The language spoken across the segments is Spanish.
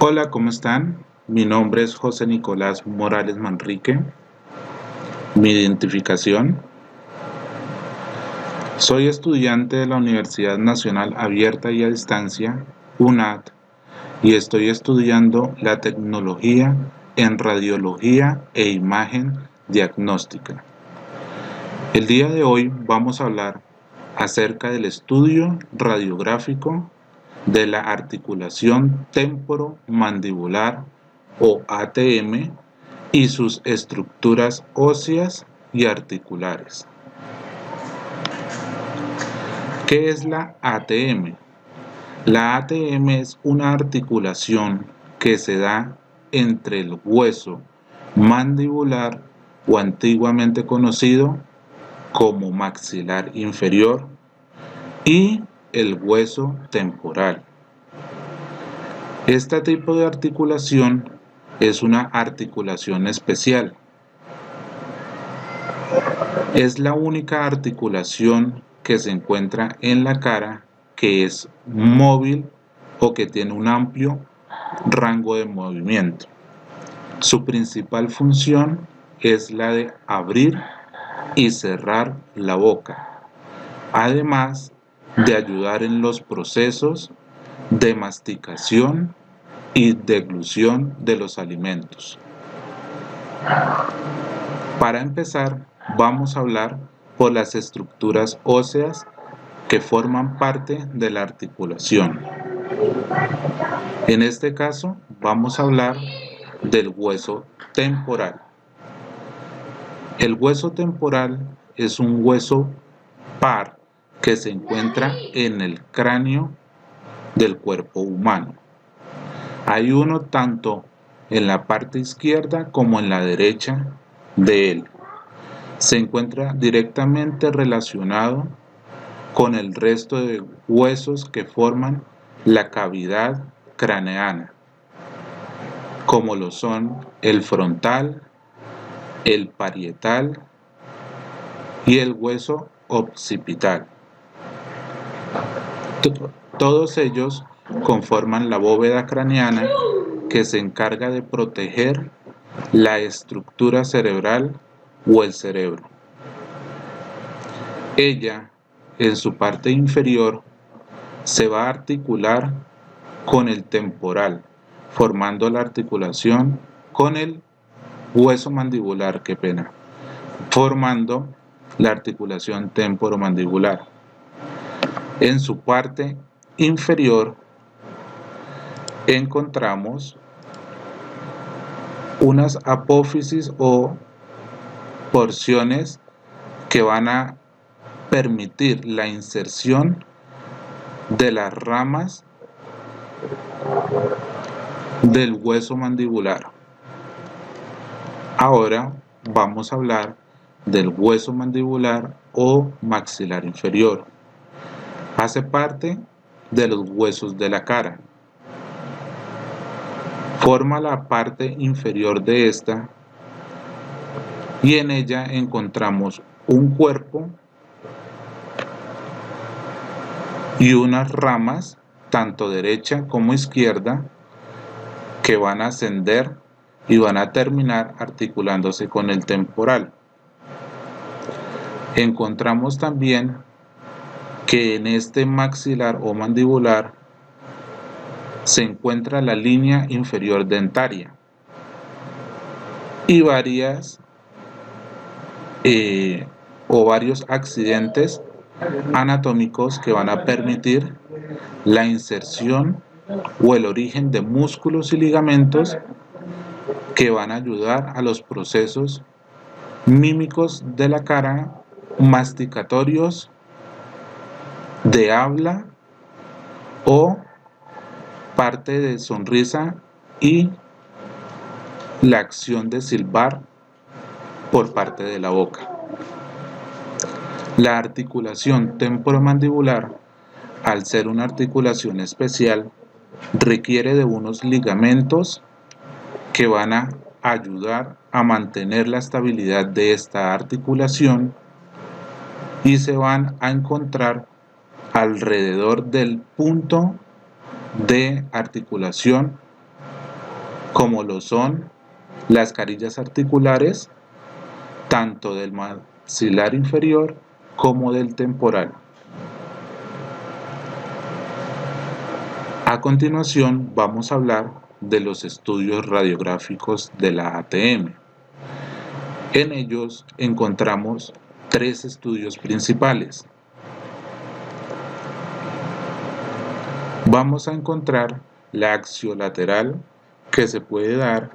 Hola, ¿cómo están? Mi nombre es José Nicolás Morales Manrique. Mi identificación. Soy estudiante de la Universidad Nacional Abierta y a Distancia, UNAD, y estoy estudiando la tecnología en radiología e imagen diagnóstica. El día de hoy vamos a hablar acerca del estudio radiográfico de la articulación temporomandibular o ATM y sus estructuras óseas y articulares. ¿Qué es la ATM? La ATM es una articulación que se da entre el hueso mandibular o antiguamente conocido como maxilar inferior y el hueso temporal. Este tipo de articulación es una articulación especial. Es la única articulación que se encuentra en la cara que es móvil o que tiene un amplio rango de movimiento. Su principal función es la de abrir y cerrar la boca, además de ayudar en los procesos de masticación y deglución de los alimentos. Para empezar, vamos a hablar por las estructuras óseas que forman parte de la articulación. En este caso, vamos a hablar del hueso temporal. El hueso temporal es un hueso par que se encuentra en el cráneo del cuerpo humano. Hay uno tanto en la parte izquierda como en la derecha de él. Se encuentra directamente relacionado con el resto de huesos que forman la cavidad craneana, como lo son el frontal, el parietal y el hueso occipital. Todos ellos conforman la bóveda craneana que se encarga de proteger la estructura cerebral o el cerebro. Ella, en su parte inferior, se va a articular con el temporal, formando la articulación con el hueso mandibular, formando la articulación temporomandibular. En su parte inferior encontramos unas apófisis o porciones que van a permitir la inserción de las ramas del hueso mandibular. Ahora vamos a hablar del hueso mandibular o maxilar inferior. Hace parte de los huesos de la cara. Forma la parte inferior de esta y en ella encontramos un cuerpo y unas ramas, tanto derecha como izquierda, que van a ascender y van a terminar articulándose con el temporal. Encontramos también que en este maxilar o mandibular se encuentra la línea inferior dentaria y varios accidentes anatómicos que van a permitir la inserción o el origen de músculos y ligamentos que van a ayudar a los procesos mímicos de la cara, masticatorios, de habla o parte de sonrisa y la acción de silbar por parte de la boca. La articulación temporomandibular, al ser una articulación especial, requiere de unos ligamentos que van a ayudar a mantener la estabilidad de esta articulación y se van a encontrar alrededor del punto de articulación como lo son las carillas articulares, tanto del maxilar inferior como del temporal. A continuación vamos a hablar de los estudios radiográficos de la ATM. En ellos encontramos tres estudios principales. Vamos a encontrar la axiolateral, que se puede dar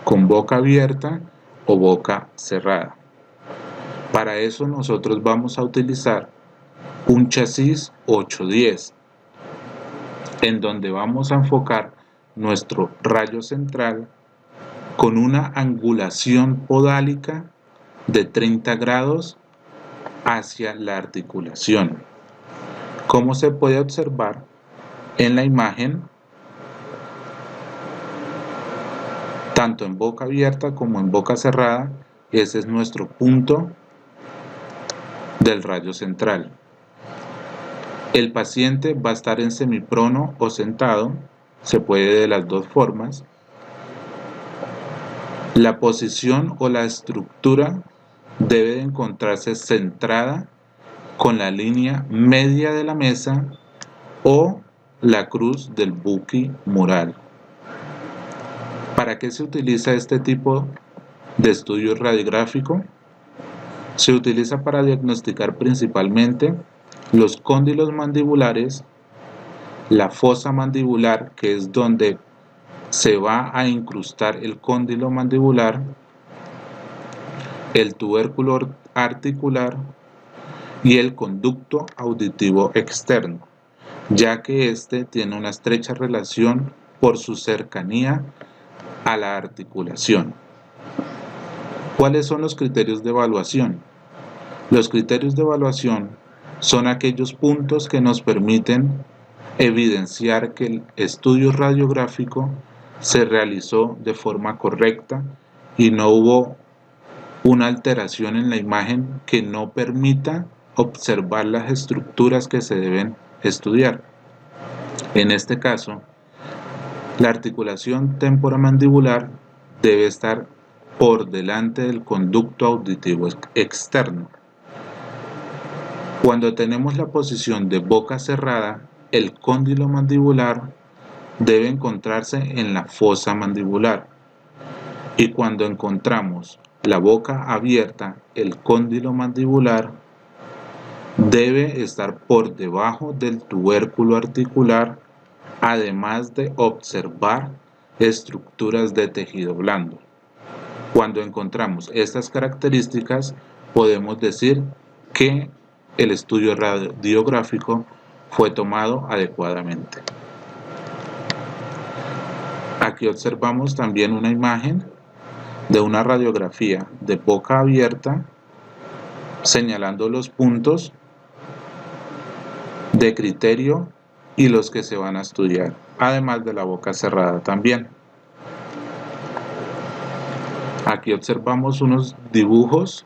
con boca abierta o boca cerrada. Para eso nosotros vamos a utilizar un chasis 810, en donde vamos a enfocar nuestro rayo central con una angulación podálica de 30 grados hacia la articulación. Como se puede observar en la imagen, tanto en boca abierta como en boca cerrada, ese es nuestro punto del rayo central. El paciente va a estar en semiprono o sentado, se puede de las dos formas. La posición o la estructura debe de encontrarse centrada con la línea media de la mesa o la cruz del buki mural. ¿Para qué se utiliza este tipo de estudio radiográfico? Se utiliza para diagnosticar principalmente los cóndilos mandibulares, la fosa mandibular, que es donde se va a incrustar el cóndilo mandibular, el tubérculo articular y el conducto auditivo externo, ya que este tiene una estrecha relación por su cercanía a la articulación. ¿Cuáles son los criterios de evaluación? Los criterios de evaluación son aquellos puntos que nos permiten evidenciar que el estudio radiográfico se realizó de forma correcta y no hubo una alteración en la imagen que no permita observar las estructuras que se deben estudiar. En este caso, la articulación temporomandibular debe estar por delante del conducto auditivo externo. Cuando tenemos la posición de boca cerrada, el cóndilo mandibular debe encontrarse en la fosa mandibular. Y cuando encontramos la boca abierta, el cóndilo mandibular debe estar por debajo del tubérculo articular, además de observar estructuras de tejido blando. Cuando encontramos estas características, podemos decir que el estudio radiográfico fue tomado adecuadamente. Aquí observamos también una imagen de una radiografía de boca abierta, señalando los puntos de criterio y los que se van a estudiar, además de la boca cerrada también. Aquí observamos unos dibujos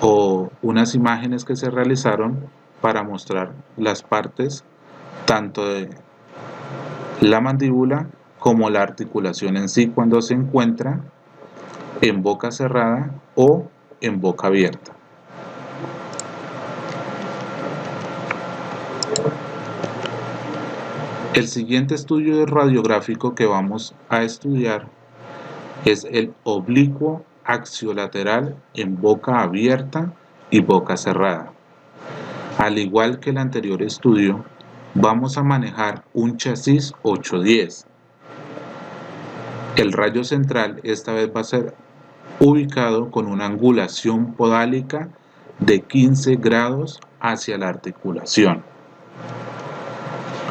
o unas imágenes que se realizaron para mostrar las partes tanto de la mandíbula como la articulación en sí cuando se encuentra en boca cerrada o en boca abierta. El siguiente estudio radiográfico que vamos a estudiar es el oblicuo axiolateral en boca abierta y boca cerrada. Al igual que el anterior estudio, vamos a manejar un chasis 810. El rayo central esta vez va a ser ubicado con una angulación podálica de 15 grados hacia la articulación.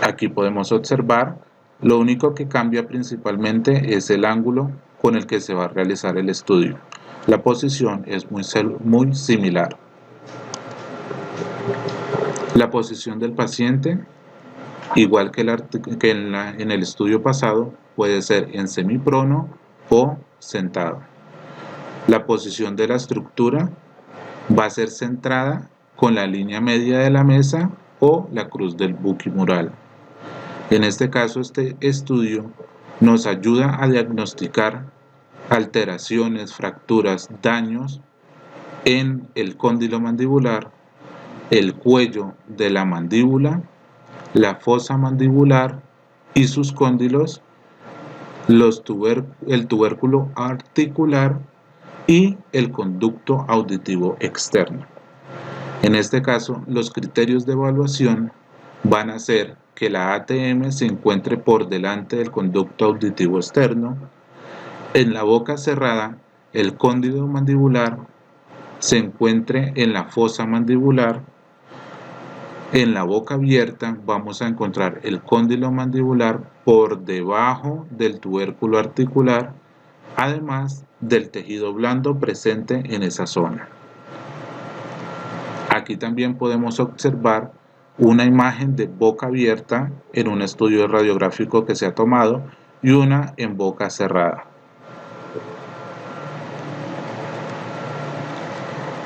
Aquí podemos observar, lo único que cambia principalmente es el ángulo con el que se va a realizar el estudio. La posición es muy similar. La posición del paciente, igual que en el estudio pasado, puede ser en semiprono o sentado. La posición de la estructura va a ser centrada con la línea media de la mesa o la cruz del buki mural. En este caso, este estudio nos ayuda a diagnosticar alteraciones, fracturas, daños en el cóndilo mandibular, el cuello de la mandíbula, la fosa mandibular y sus cóndilos, el tubérculo articular y el conducto auditivo externo. En este caso, los criterios de evaluación van a ser que la ATM se encuentre por delante del conducto auditivo externo. En la boca cerrada, el cóndilo mandibular se encuentre en la fosa mandibular. En la boca abierta vamos a encontrar el cóndilo mandibular por debajo del tubérculo articular, además del tejido blando presente en esa zona. Aquí también podemos observar una imagen de boca abierta en un estudio radiográfico que se ha tomado y una en boca cerrada.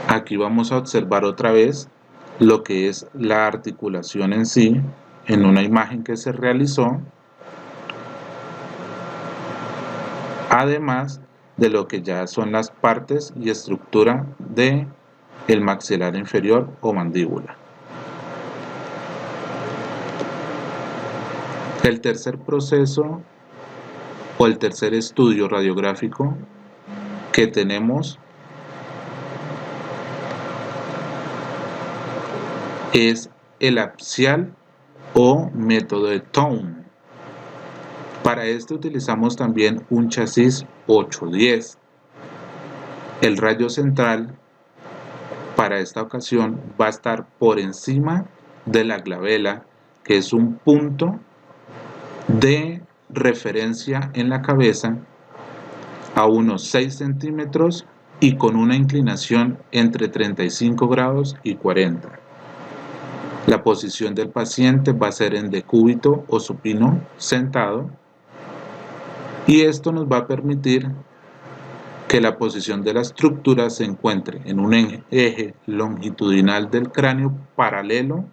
Aquí vamos a observar otra vez lo que es la articulación en sí en una imagen que se realizó, además de lo que ya son las partes y estructura de el maxilar inferior o mandíbula. El tercer proceso o el tercer estudio radiográfico que tenemos es el axial o método de Tone. Para esto utilizamos también un chasis 810. El rayo central para esta ocasión va a estar por encima de la glabela, que es un punto de referencia en la cabeza a unos 6 centímetros y con una inclinación entre 35 grados y 40. La posición del paciente va a ser en decúbito o supino sentado, y esto nos va a permitir que la posición de la estructura se encuentre en un eje longitudinal del cráneo paralelo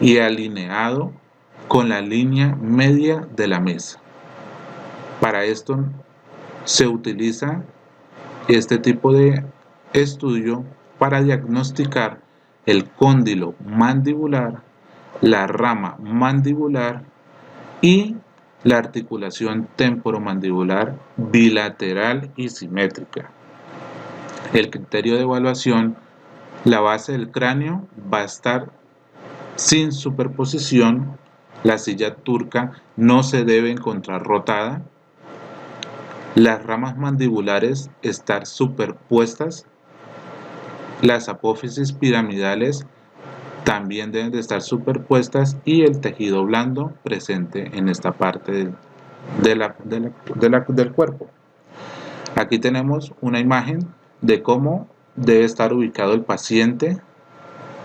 y alineado con la línea media de la mesa. Para esto se utiliza este tipo de estudio para diagnosticar el cóndilo mandibular, la rama mandibular y la articulación temporomandibular bilateral y simétrica. El criterio de evaluación: la base del cráneo va a estar sin superposición, la silla turca no se debe encontrar rotada, las ramas mandibulares estar superpuestas, las apófisis piramidales también deben de estar superpuestas y el tejido blando presente en esta parte del cuerpo. Aquí tenemos una imagen de cómo debe estar ubicado el paciente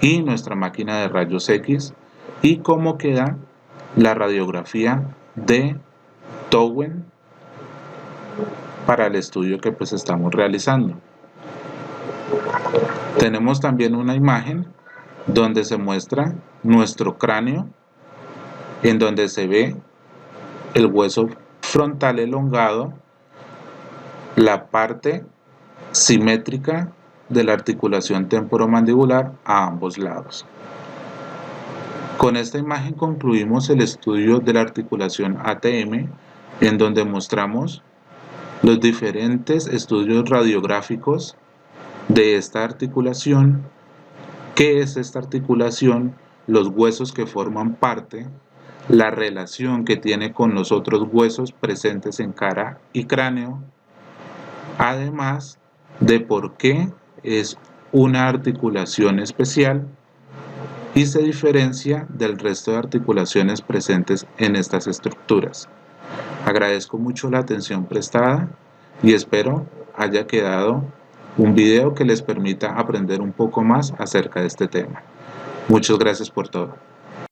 y nuestra máquina de rayos X y cómo queda la radiografía de Tone para el estudio que pues estamos realizando. Tenemos también una imagen donde se muestra nuestro cráneo, en donde se ve el hueso frontal elongado, la parte simétrica de la articulación temporomandibular a ambos lados. Con esta imagen concluimos el estudio de la articulación ATM, en donde mostramos los diferentes estudios radiográficos de esta articulación, qué es esta articulación, los huesos que forman parte, la relación que tiene con los otros huesos presentes en cara y cráneo, además de por qué es una articulación especial y se diferencia del resto de articulaciones presentes en estas estructuras. Agradezco mucho la atención prestada y espero haya quedado un video que les permita aprender un poco más acerca de este tema. Muchas gracias por todo.